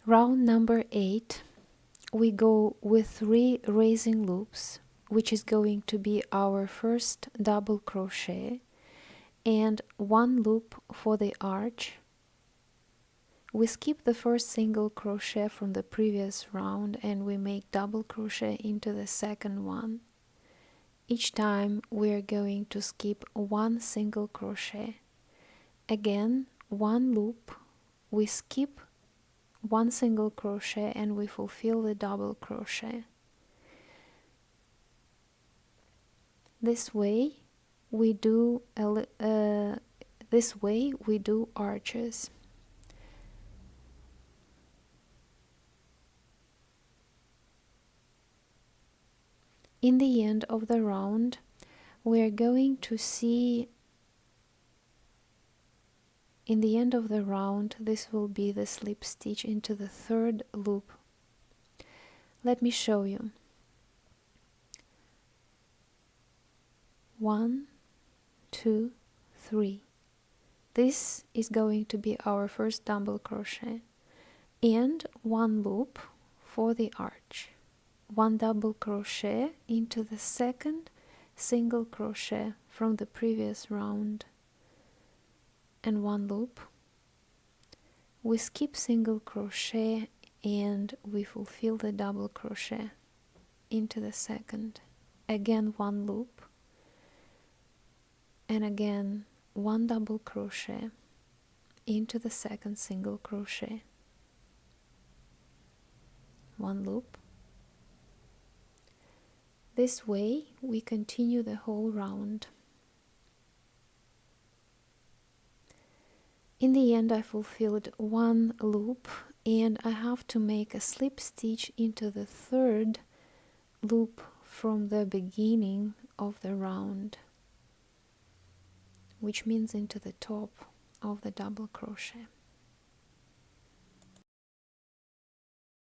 Round number 8, we go with 3 raising loops, which is going to be our first double crochet, and 1 loop for the arch. We skip the first single crochet from the previous round and we make double crochet into the second one. Each time we are going to skip 1 single crochet. Again, 1 loop, we skip 1 single crochet and we fulfill the double crochet. This way we do arches. In the end of the round, we are going to see, in the end of the round, this will be the slip stitch into the 3rd loop. Let me show you. 1, 2, 3. This is going to be our first double crochet, and 1 loop for the arch. 1 double crochet into the second single crochet from the previous round, and 1 loop. We skip single crochet and we fulfill the double crochet into the second. Again 1 loop, and again 1 double crochet into the second single crochet. 1 loop. This way we continue the whole round. In the end, I fulfilled 1 loop and I have to make a slip stitch into the 3rd loop from the beginning of the round, which means into the top of the double crochet.